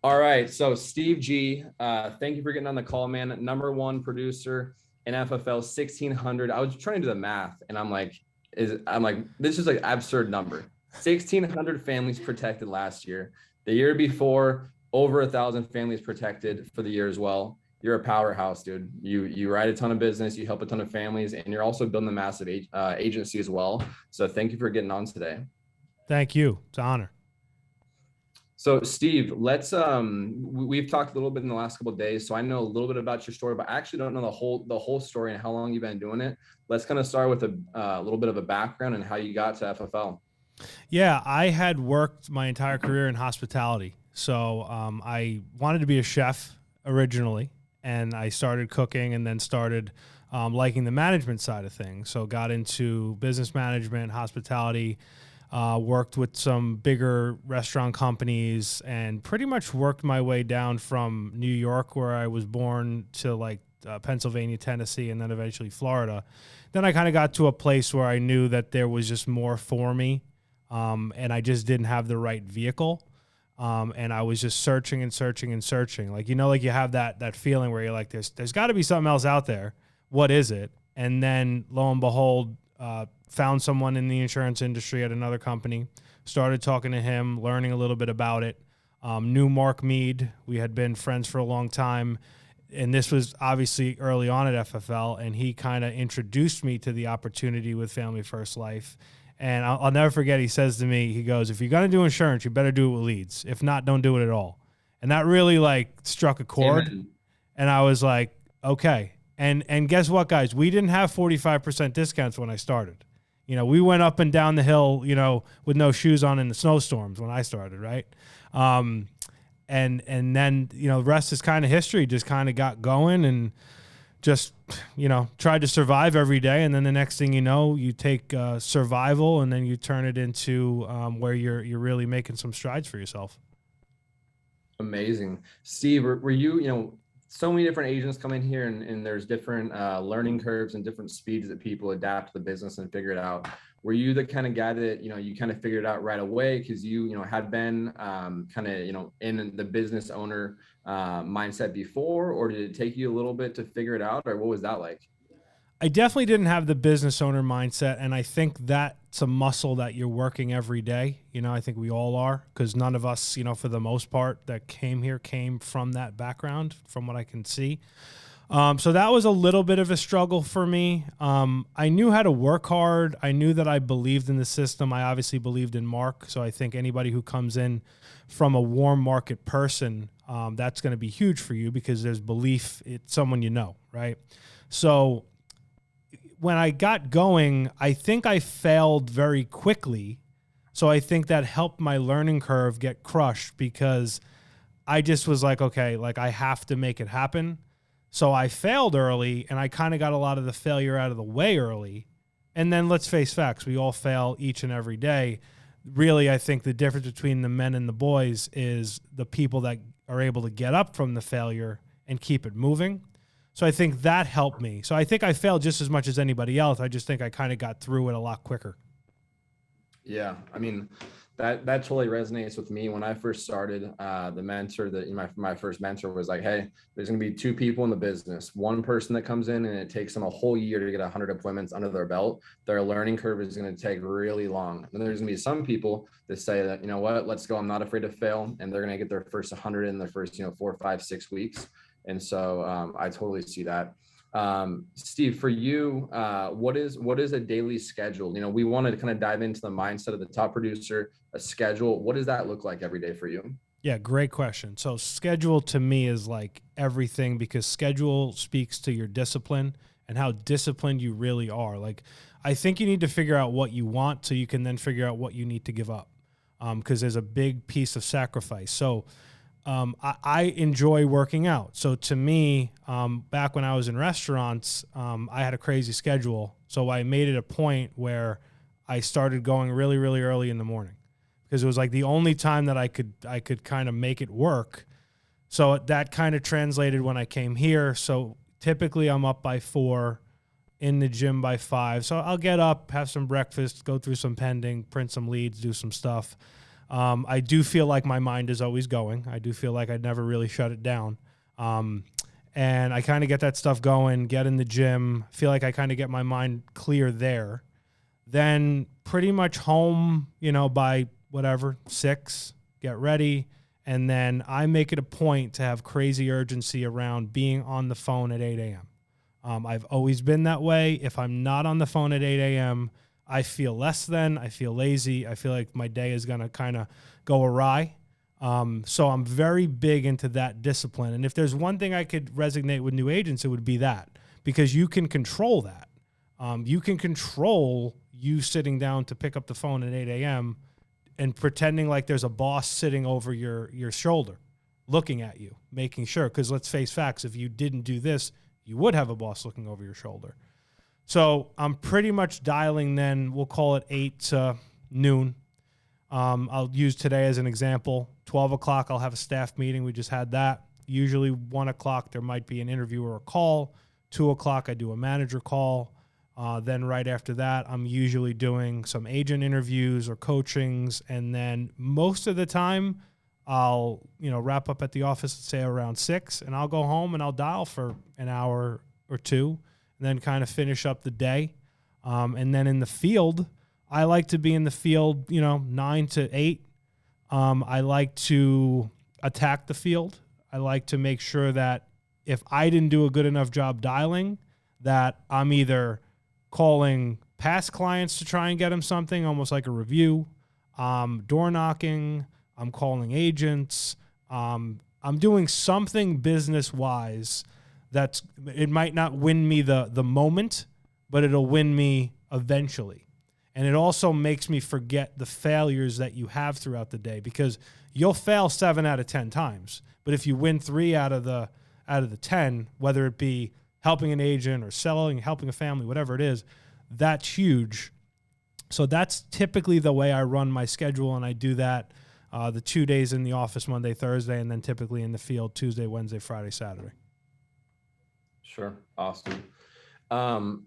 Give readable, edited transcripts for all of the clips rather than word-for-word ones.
All right. So Steve G, thank you for getting on the call, man. Number one producer in FFL 1600. I was trying to do the math and I'm like, this is like an absurd number. 1600 families protected last year. The year before, over 1,000 families protected for the year as well. You're a powerhouse, dude. You write a ton of business, you help a ton of families, and you're also building a massive agency as well. So thank you for getting on today. Thank you. It's an honor. So Steve, we've talked a little bit in the last couple of days, so I know a little bit about your story, but I actually don't know the whole story and how long you've been doing it. Let's kind of start with a little bit of a background and how you got to FFL. Yeah, I had worked my entire career in hospitality. So I wanted to be a chef originally, and I started cooking and then started liking the management side of things. So got into business management, hospitality, worked with some bigger restaurant companies, and pretty much worked my way down from New York, where I was born, to like Pennsylvania, Tennessee, and then eventually Florida. Then I kind of got to a place where I knew that there was just more for me, and I just didn't have the right vehicle. And I was just searching and searching and searching. Like, like you have that feeling where you're like, there's got to be something else out there. What is it? And then lo and behold, found someone in the insurance industry at another company, started talking to him, learning a little bit about it. Knew Mark Mead. We had been friends for a long time. And this was obviously early on at FFL, and he kind of introduced me to the opportunity with Family First Life. And I'll never forget, he says to me, he goes, if you're going to do insurance, you better do it with leads. If not, don't do it at all. And that really like struck a chord. Amen. And I was like, okay. And guess what, guys? We didn't have 45% discounts when I started. We went up and down the hill, with no shoes on in the snowstorms when I started, right? And then, the rest is kind of history. Just kind of got going and just, tried to survive every day. And then the next thing you know, you take survival and then you turn it into where you're really making some strides for yourself. Amazing. Steve, were you, so many different agents come in here and there's different learning curves and different speeds that people adapt to the business and figure it out. Were you the kind of guy that, you kind of figured it out right away because you had been kind of, in the business owner mindset before, or did it take you a little bit to figure it out, or what was that like? I definitely didn't have the business owner mindset, and I think that's a muscle that you're working every day. I think we all are, because none of us, for the most part, that came here came from that background, from what I can see. So that was a little bit of a struggle for me. I knew how to work hard. I knew that I believed in the system. I obviously believed in Mark, so I think anybody who comes in from a warm market person, that's going to be huge for you because there's belief. It's someone right? So when I got going, I think I failed very quickly. So I think that helped my learning curve get crushed because I just was like, okay, like I have to make it happen. So I failed early and I kind of got a lot of the failure out of the way early. And then let's face facts. We all fail each and every day. Really, I think the difference between the men and the boys is the people that are able to get up from the failure and keep it moving. So I think that helped me. So I think I failed just as much as anybody else. I just think I kind of got through it a lot quicker. Yeah. I mean, that totally resonates with me. When I first started, the mentor my first mentor was like, hey, there's going to be two people in the business. One person that comes in and it takes them a whole year to get 100 appointments under their belt. Their learning curve is going to take really long. And there's going to be some people that say that, what, let's go. I'm not afraid to fail. And they're going to get their first 100 in the first, 4, 5, 6 weeks. And so I totally see that. Steve, for you, what is a daily schedule? We wanted to kind of dive into the mindset of the top producer, a schedule. What does that look like every day for you? Yeah, great question. So schedule to me is like everything because schedule speaks to your discipline and how disciplined you really are. Like, I think you need to figure out what you want so you can then figure out what you need to give up. Because there's a big piece of sacrifice. So I enjoy working out. So to me, back when I was in restaurants, I had a crazy schedule. So I made it a point where I started going really, really early in the morning because it was like the only time that I could kind of make it work. So that kind of translated when I came here. So typically I'm up by 4, in the gym by 5. So I'll get up, have some breakfast, go through some pending, print some leads, do some stuff. I do feel like my mind is always going. I do feel like I never really shut it down. And I kind of get that stuff going, get in the gym, feel like I kind of get my mind clear there. Then pretty much home, by whatever, 6, get ready. And then I make it a point to have crazy urgency around being on the phone at 8 a.m. I've always been that way. If I'm not on the phone at 8 a.m., I feel less than, I feel lazy. I feel like my day is going to kind of go awry. So I'm very big into that discipline. And if there's one thing I could resonate with new agents, it would be that, because you can control that. You can control you sitting down to pick up the phone at 8 a.m. and pretending like there's a boss sitting over your shoulder, looking at you, making sure, because let's face facts, if you didn't do this, you would have a boss looking over your shoulder. So I'm pretty much dialing then, we'll call it 8 to noon. I'll use today as an example. 12 o'clock, I'll have a staff meeting. We just had that. Usually 1 o'clock, there might be an interview or a call. 2 o'clock, I do a manager call. Then right after that, I'm usually doing some agent interviews or coachings. And then most of the time, I'll wrap up at the office, say around 6, and I'll go home and I'll dial for an hour or two, and then kind of finish up the day. And then in the field, I like to be in the field, 9 to 8. I like to attack the field. I like to make sure that if I didn't do a good enough job dialing, that I'm either calling past clients to try and get them something, almost like a review, door knocking, I'm calling agents, I'm doing something business-wise it might not win me the moment, but it'll win me eventually. And it also makes me forget the failures that you have throughout the day, because you'll fail 7 out of 10 times. But if you win 3 out of the 10, whether it be helping an agent or selling, helping a family, whatever it is, that's huge. So that's typically the way I run my schedule, and I do that the 2 days in the office, Monday, Thursday, and then typically in the field Tuesday, Wednesday, Friday, Saturday. Sure. Awesome.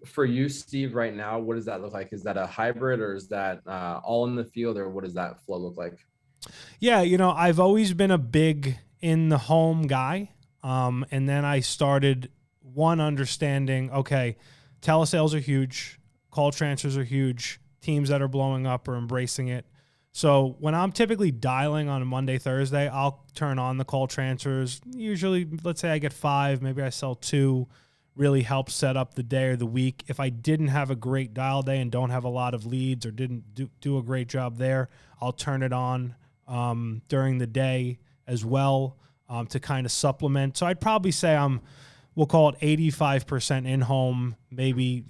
For you, Steve, right now, what does that look like? Is that a hybrid, or is that all in the field, or what does that flow look like? Yeah, I've always been a big in the home guy. And then I started understanding, okay, telesales are huge, call transfers are huge, teams that are blowing up are embracing it. So when I'm typically dialing on a Monday, Thursday, I'll turn on the call transfers. Usually, let's say I get 5, maybe I sell 2, really helps set up the day or the week. If I didn't have a great dial day and don't have a lot of leads or didn't do a great job there, I'll turn it on during the day as well to kind of supplement. So I'd probably say we'll call it 85% in-home, maybe,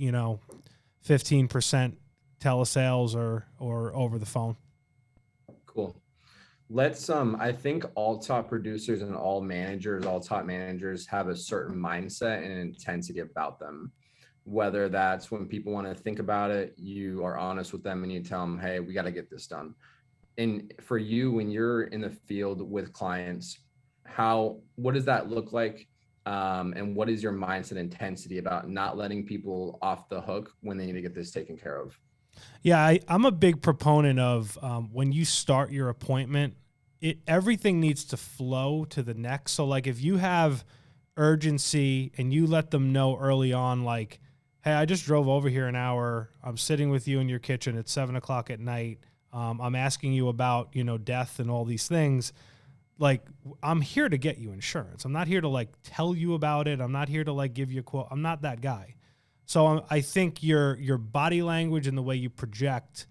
15% telesales or over the phone. Cool. Let's I think all top producers and all top managers have a certain mindset and intensity about them. Whether that's when people want to think about it, you are honest with them and you tell them, hey, we got to get this done. And for you, when you're in the field with clients, what does that look like? And what is your mindset intensity about not letting people off the hook when they need to get this taken care of? Yeah, I'm a big proponent of when you start your appointment, everything needs to flow to the next. So like if you have urgency and you let them know early on, like, hey, I just drove over here an hour. I'm sitting with you in your kitchen at 7 o'clock at night. I'm asking you about, death and all these things. Like, I'm here to get you insurance. I'm not here to like tell you about it. I'm not here to like give you a quote. I'm not that guy. So I think your body language and the way you project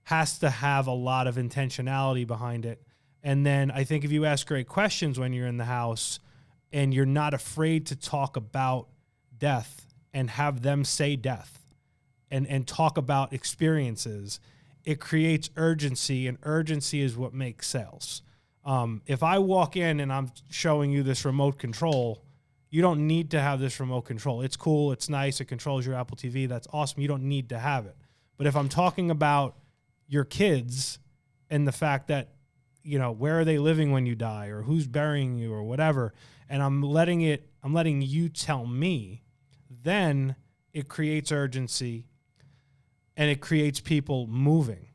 has to have a lot of intentionality behind it. And then I think if you ask great questions when you're in the house and you're not afraid to talk about death and have them say death and talk about experiences, it creates urgency, and urgency is what makes sales. If I walk in and I'm showing you this remote control, you don't need to have this remote control. It's cool. It's nice. It controls your Apple TV. That's awesome. You don't need to have it. But if I'm talking about your kids and the fact that, where are they living when you die, or who's burying you or whatever, and I'm letting you tell me, then it creates urgency and it creates people moving.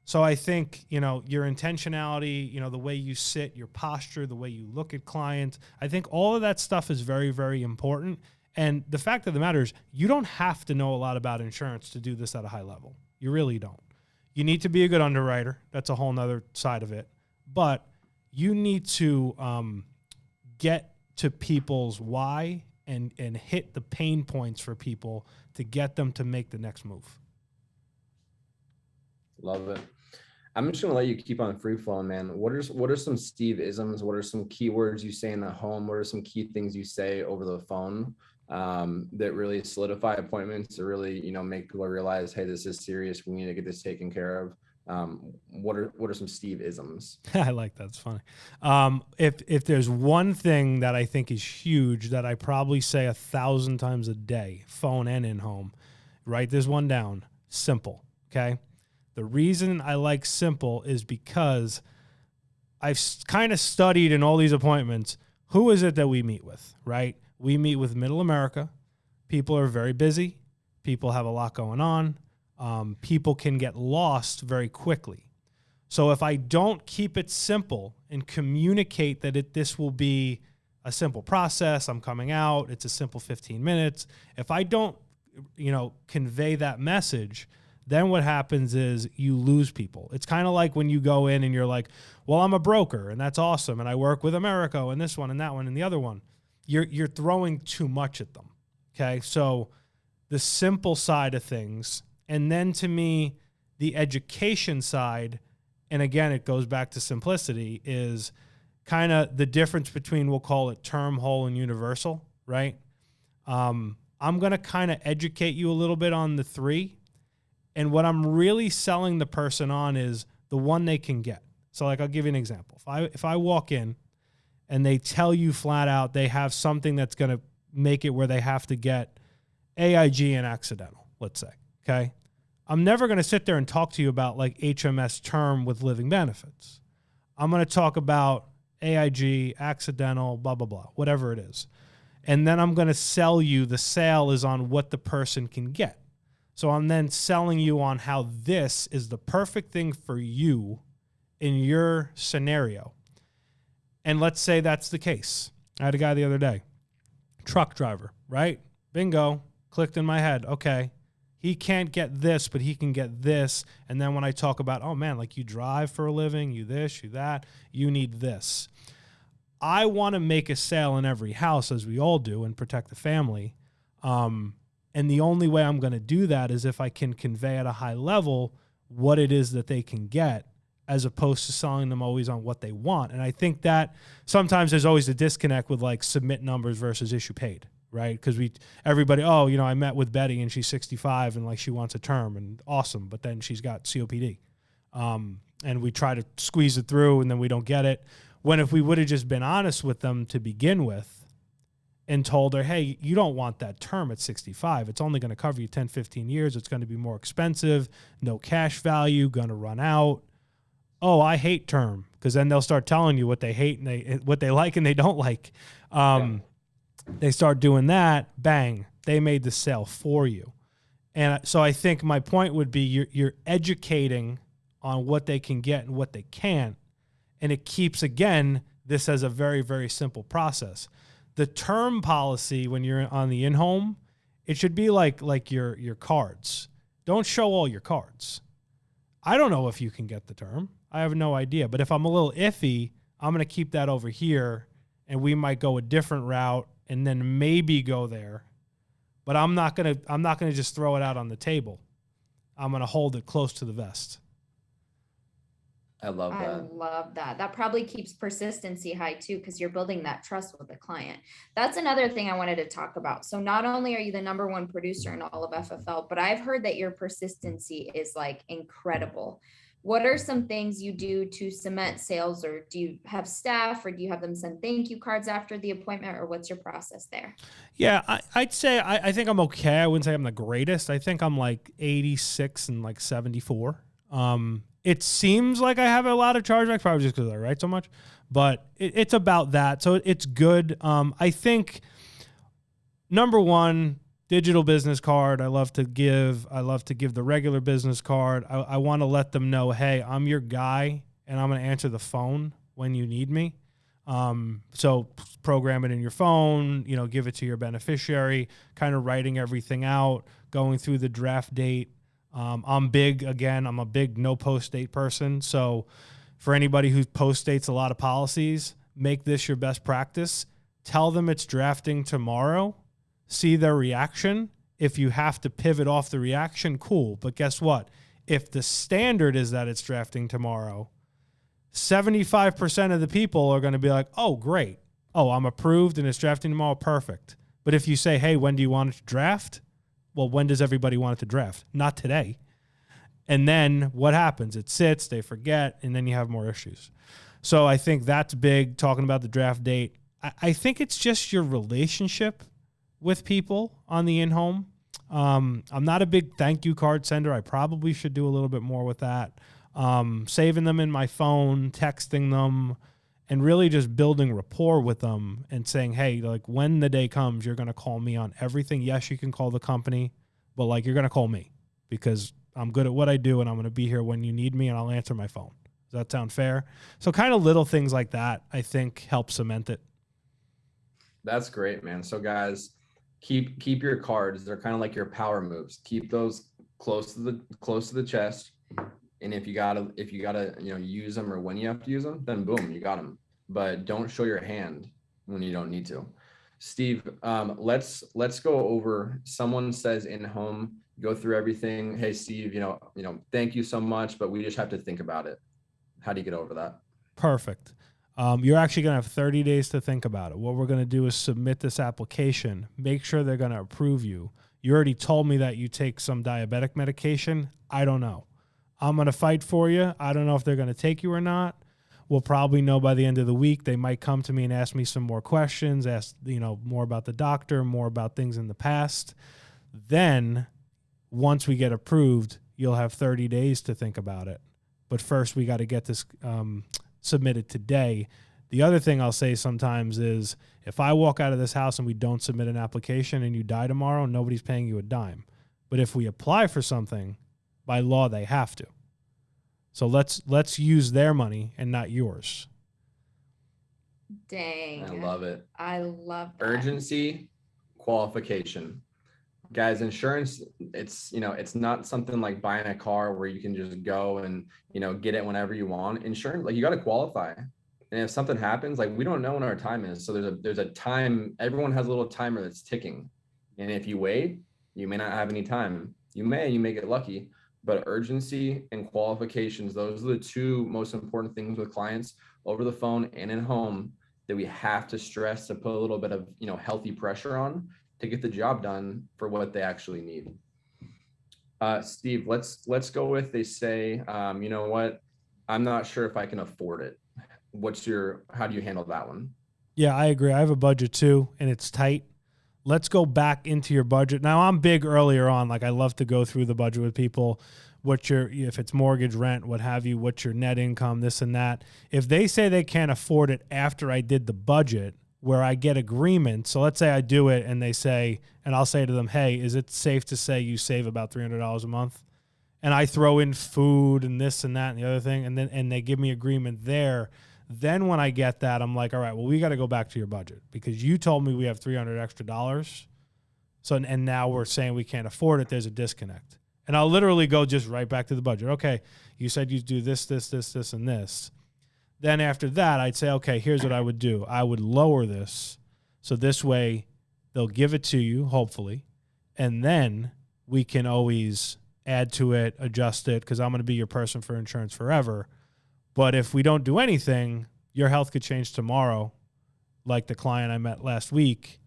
So I think, you know, your intentionality, you know, the way you sit, your posture, the way you look at clients, I think all of that stuff is very, very important. And the fact of the matter is you don't have to know a lot about insurance to do this at a high level. You really don't. You need to be a good underwriter. That's a whole nother side of it. But you need to get to people's why and hit the pain points for people to get them to make the next move. Love it. I'm just gonna let you keep on free flowing, man. What are some Steve isms? What are some keywords you say in the home? What are some key things you say over the phone that really solidify appointments or really, you know, make people realize, hey, this is serious. We need to get this taken care of. What are some Steve isms? I like that. It's funny. If there's one thing that I think is huge that I probably say 1,000 times a day, phone and in home, write this one down. Simple. Okay. The reason I like simple is because I've kind of studied in all these appointments, who is it that we meet with, right? We meet with middle America. People are very busy. People have a lot going on. People can get lost very quickly. So if I don't keep it simple and communicate that this will be a simple process, I'm coming out, it's a simple 15 minutes. If I don't, you know, convey that message, then what happens is you lose people. It's kind of like when you go in and you're like, well, I'm a broker and that's awesome. And I work with Americo and this one and that one and the other one. You're throwing too much at them. Okay. So the simple side of things. And then to me, the education side, and again, it goes back to simplicity, is kind of the difference between, we'll call it term, whole, and universal, right? I'm going to kind of educate you a little bit on the three. And what I'm really selling the person on is the one they can get. So like, I'll give you an example. If I walk in and they tell you flat out they have something that's going to make it where they have to get AIG and accidental, let's say, okay? I'm never going to sit there and talk to you about like HMS term with living benefits. I'm going to talk about AIG, accidental, blah, blah, blah, whatever it is. And then I'm going to sell you, the sale is on what the person can get. So I'm then selling you on how this is the perfect thing for you in your scenario. And let's say that's the case. I had a guy the other day, truck driver, right? Bingo, clicked in my head. Okay, he can't get this, but he can get this. And then when I talk about, oh man, like you drive for a living, you this, you that, you need this. I want to make a sale in every house, as we all do, and protect the family. And the only way I'm going to do that is if I can convey at a high level what it is that they can get, as opposed to selling them always on what they want. And I think that sometimes there's always a disconnect with like submit numbers versus issue paid, right? Because everybody, oh, you know, I met with Betty and she's 65 and like she wants a term and awesome, but then she's got COPD. And we try to squeeze it through and then we don't get it. When if we would have just been honest with them to begin with, and told her, hey, you don't want that term at 65. It's only going to cover you 10, 15 years. It's going to be more expensive, no cash value, going to run out. Oh, I hate term, because then they'll start telling you what they hate and what they like and they don't like. They start doing that, bang, they made the sale for you. And so I think my point would be you're educating on what they can get and what they can't. And it keeps, again, this as a very, very simple process. The term policy, when you're on the in-home, it should be like your cards. Don't show all your cards. I don't know if you can get the term. I have no idea. But if I'm a little iffy, I'm going to keep that over here, and we might go a different route and then maybe go there. But I'm not going to just throw it out on the table. I'm going to hold it close to the vest. I love that. I love that. That probably keeps persistency high too, because you're building that trust with the client. That's another thing I wanted to talk about. So not only are you the #1 producer in all of FFL, but I've heard that your persistency is like incredible. What are some things you do to cement sales, or do you have staff, or do you have them send thank you cards after the appointment, or what's your process there? Yeah, I'd say I think I'm okay. I wouldn't say I'm the greatest. I think I'm like 86 and like 74. It seems like I have a lot of chargebacks, probably just because I write so much, but it's about that. So it's good. I think, #1, digital business card. I love to give the regular business card. I want to let them know, hey, I'm your guy and I'm going to answer the phone when you need me. So program it in your phone, give it to your beneficiary, kind of writing everything out, going through the draft date. I'm a big no post date person. So for anybody who post dates a lot of policies, make this your best practice. Tell them it's drafting tomorrow. See their reaction. If you have to pivot off the reaction, cool. But guess what? If the standard is that it's drafting tomorrow, 75% of the people are going to be like, oh, great. Oh, I'm approved and it's drafting tomorrow. Perfect. But if you say, hey, when do you want it to draft? Well, when does everybody want it to draft? Not today. And then what happens? It sits, they forget, and then you have more issues. So I think that's big, talking about the draft date. I think it's just your relationship with people on the in-home. I'm not a big thank you card sender. I probably should do a little bit more with that. Saving them in my phone, texting them, and really just building rapport with them and saying, hey, like when the day comes, you're going to call me on everything. Yes, you can call the company, but like you're going to call me because I'm good at what I do and I'm going to be here when you need me and I'll answer my phone. Does that sound fair? So kind of little things like that, I think, help cement it. That's great, man. So guys, keep your cards. They're kind of like your power moves. Keep those close to the chest. And if you gotta use them or when you have to use them, then boom, you got them. But don't show your hand when you don't need to. Steve, let's go over. Someone says in home, go through everything. Hey, Steve, thank you so much, but we just have to think about it. How do you get over that? Perfect. You're actually going to have 30 days to think about it. What we're going to do is submit this application, make sure they're going to approve you. You already told me that you take some diabetic medication. I don't know. I'm going to fight for you. I don't know if they're going to take you or not. We'll probably know by the end of the week. They might come to me and ask me some more questions, ask, more about the doctor, more about things in the past. Then once we get approved, you'll have 30 days to think about it. But first we got to get this submitted today. The other thing I'll say sometimes is if I walk out of this house and we don't submit an application and you die tomorrow, nobody's paying you a dime. But if we apply for something, by law, they have to. So let's use their money and not yours. Dang. I love it. I love that. Urgency, qualification. Guys, insurance, it's not something like buying a car where you can just go and, get it whenever you want. Insurance, like you got to qualify. And if something happens, like we don't know when our time is. So there's a time, everyone has a little timer that's ticking. And if you wait, you may not have any time. You may get lucky, but urgency and qualifications, those are the two most important things with clients over the phone and in home that we have to stress to put a little bit of, healthy pressure on to get the job done for what they actually need. Steve, let's go with, they say, you know what? I'm not sure if I can afford it. How do you handle that one? Yeah, I agree. I have a budget too, and it's tight. Let's go back into your budget. Now, I'm big earlier on. Like I love to go through the budget with people. If it's mortgage, rent, what have you, what's your net income, this and that. If they say they can't afford it after I did the budget, where I get agreement. So let's say I do it and they say, and I'll say to them, hey, is it safe to say you save about $300 a month? And I throw in food and this and that and the other thing, and they give me agreement there. Then when I get that, I'm like, all right, well, we got to go back to your budget because you told me we have $300 extra. So, and now we're saying we can't afford it. There's a disconnect. And I'll literally go just right back to the budget. Okay, you said you do this, and this. Then after that, I'd say, okay, here's what I would do. I would lower this. So this way they'll give it to you, hopefully. And then we can always add to it, adjust it, because I'm going to be your person for insurance forever. But if we don't do anything, your health could change tomorrow, like the client I met last week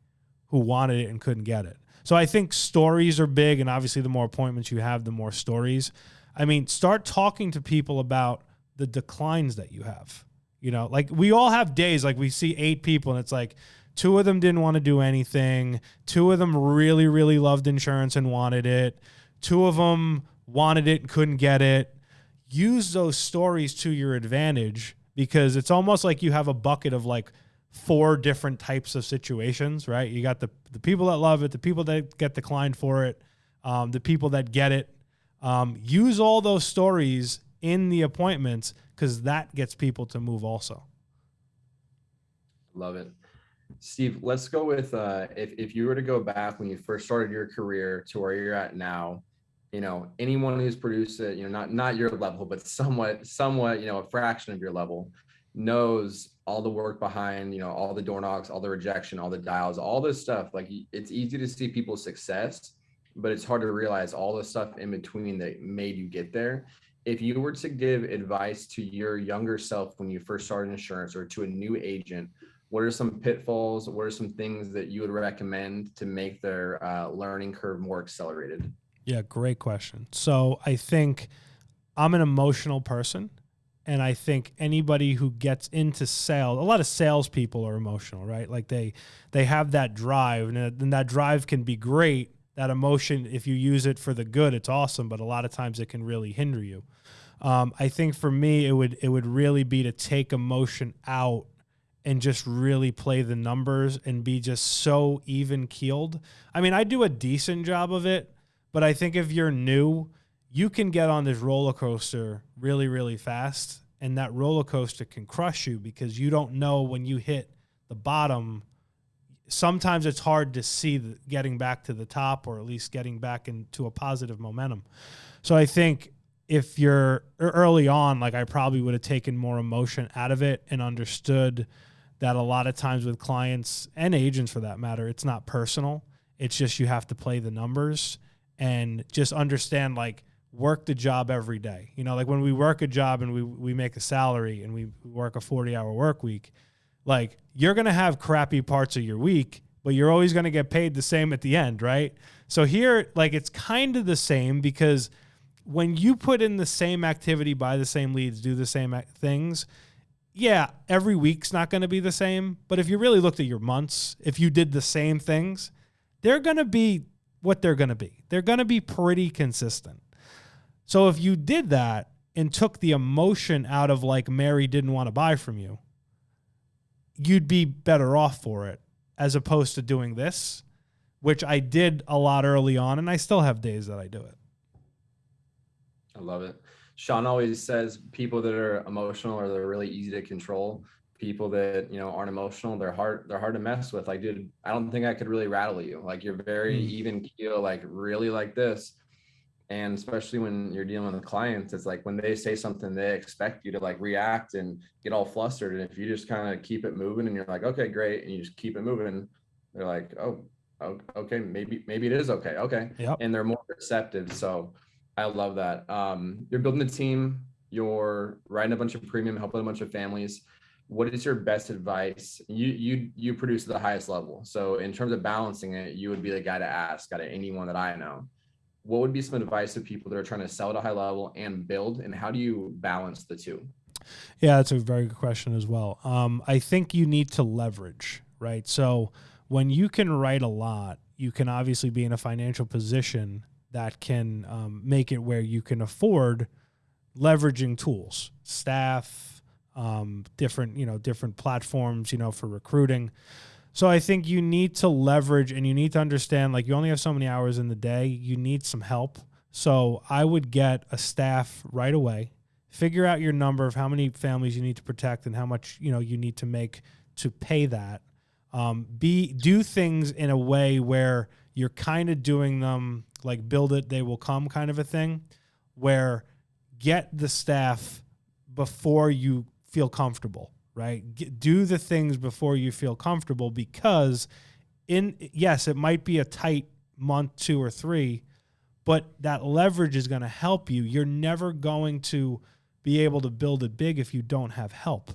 who wanted it and couldn't get it. So I think stories are big, and obviously the more appointments you have, the more stories. I mean, start talking to people about the declines that you have. Like we all have days, like we see 8 people and it's like 2 of them didn't want to do anything. 2 of them really, really loved insurance and wanted it. 2 of them wanted it and couldn't get it. Use those stories to your advantage because it's almost like you have a bucket of like four different types of situations, right? You got the people that love it, the people that get declined for it, the people that get it. Use all those stories in the appointments because that gets people to move also. Love it. Steve, let's go with if you were to go back when you first started your career to where you're at now, anyone who's produced it, not your level, but somewhat, a fraction of your level, knows all the work behind, all the door knocks, all the rejection, all the dials, all this stuff. Like, it's easy to see people's success, but it's hard to realize all the stuff in between that made you get there. If you were to give advice to your younger self when you first started insurance, or to a new agent, what are some pitfalls? What are some things that you would recommend to make their learning curve more accelerated? Yeah, great question. So I think I'm an emotional person, and I think anybody who gets into sales, a lot of salespeople are emotional, right? Like they have that drive, and that drive can be great. That emotion, if you use it for the good, it's awesome, but a lot of times it can really hinder you. I think for me, it would really be to take emotion out and just really play the numbers and be just so even keeled. I mean, I do a decent job of it, but I think if you're new, you can get on this roller coaster really, really fast. And that roller coaster can crush you because you don't know when you hit the bottom. Sometimes it's hard to see getting back to the top, or at least getting back into a positive momentum. So I think if you're early on, like, I probably would have taken more emotion out of it and understood that a lot of times with clients and agents for that matter, it's not personal. It's just you have to play the numbers and just understand, like, work the job every day. Like when we work a job and we make a salary and we work a 40-hour work week, like, you're going to have crappy parts of your week, but you're always going to get paid the same at the end, right? So here, like, it's kind of the same, because when you put in the same activity, buy the same leads, do the same things, yeah, every week's not going to be the same. But if you really looked at your months, if you did the same things, they're going to be what they're going to be. They're going to be pretty consistent. So if you did that and took the emotion out of, like, Mary didn't want to buy from you, you'd be better off for it, as opposed to doing this, which I did a lot early on, and I still have days that I do it. I love it. Sean always says people that are emotional are they're really easy to control. People that, aren't emotional, they're hard to mess with. Like, dude, I don't think I could really rattle you. Like, you're very even keel, like, really like this. And especially when you're dealing with clients, it's like when they say something, they expect you to, like, react and get all flustered. And if you just kind of keep it moving and you're like, okay, great, and you just keep it moving, they're like, oh, okay, maybe it is okay. Okay. Yep. And they're more receptive. So I love that. You're building a team, you're writing a bunch of premium, helping a bunch of families. What is your best advice? You produce at the highest level. So in terms of balancing it, you would be the guy to ask out of anyone that I know. What would be some advice to people that are trying to sell at a high level and build, and how do you balance the two? Yeah, that's a very good question as well. I think you need to leverage, right? So when you can write a lot, you can obviously be in a financial position that can make it where you can afford leveraging tools, staff, different platforms, for recruiting. So I think you need to leverage, and you need to understand, like, you only have so many hours in the day. You need some help. So I would get a staff right away, figure out your number of how many families you need to protect and how much, you need to make to pay that. Do things in a way where you're kind of doing them like build it, they will come kind of a thing, where get the staff before you feel comfortable. Right? Do the things before you feel comfortable, because yes, it might be a tight month, 2 or 3, but that leverage is going to help you. You're never going to be able to build it big if you don't have help.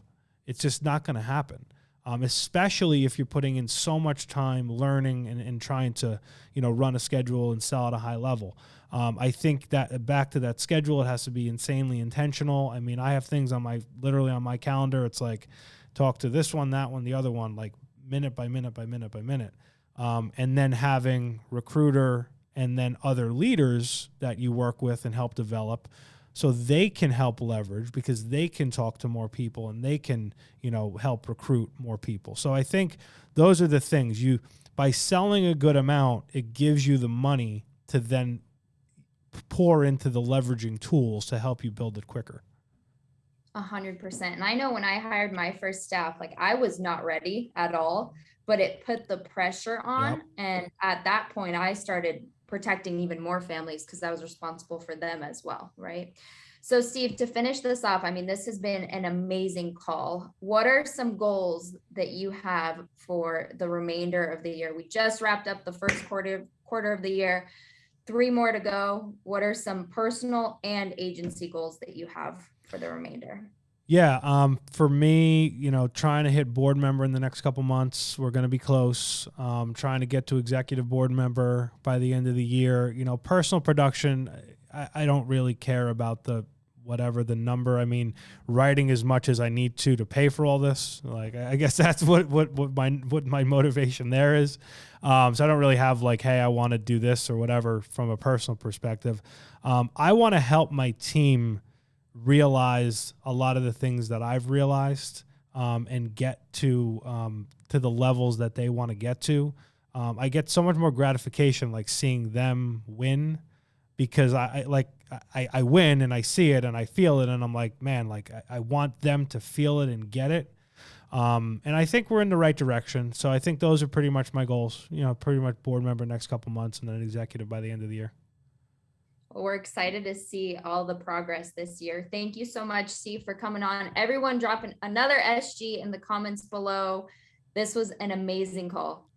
It's just not going to happen. Especially if you're putting in so much time learning and trying to, run a schedule and sell at a high level. I think that back to that schedule, it has to be insanely intentional. I mean, I have things literally on my calendar. It's like, talk to this one, that one, the other one, like minute by minute by minute by minute. And then having recruiter and then other leaders that you work with and help develop. so they can help leverage because they can talk to more people and they can, you know, help recruit more people. So I think those are the things. By selling a good amount, it gives you the money to then pour into the leveraging tools to help you build it quicker. 100%. And I know when I hired my first staff, like I was not ready at all, but it put the pressure on. Yep. And at that point, I started protecting even more families because I was responsible for them as well. Right. So Steve, to finish this off, I mean, this has been an amazing call. What are some goals that you have for the remainder of the year? We just wrapped up the first quarter of the year, 3 more to go. What are some personal and agency goals that you have for the remainder? Yeah. For me, you know, trying to hit board member in the next couple months. We're going to be close. Trying to get to executive board member by the end of the year. You know, personal production, I don't really care about whatever the number. I mean, writing as much as I need to pay for all this. Like, I guess that's what my motivation there is. So I don't really have like, hey, I want to do this or whatever from a personal perspective. I want to help my team realize a lot of the things that I've realized, and get to the levels that they want to get to. I get so much more gratification, like seeing them win, because I win and I see it and I feel it and I'm like, man, like I want them to feel it and get it. And I think we're in the right direction. So I think those are pretty much my goals, you know, pretty much board member next couple months and then executive by the end of the year. Well, we're excited to see all the progress this year. Thank you so much, Steve, for coming on. Everyone dropping another SG in the comments below. This was an amazing call.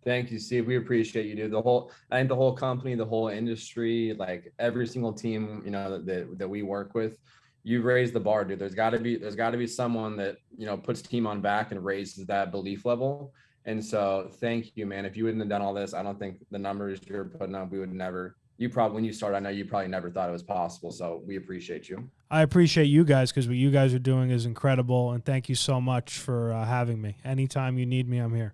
Thank you, Steve. We appreciate you, dude. I think the whole company, the whole industry, like every single team, you know, that we work with, you've raised the bar, dude. There's got to be someone that, you know, puts team on back and raises that belief level. And so thank you, man. If you wouldn't have done all this, I don't think the numbers you're putting up, we would never, when you started, I know you probably never thought it was possible. So we appreciate you. I appreciate you guys because what you guys are doing is incredible. And thank you so much for having me. Anytime you need me, I'm here.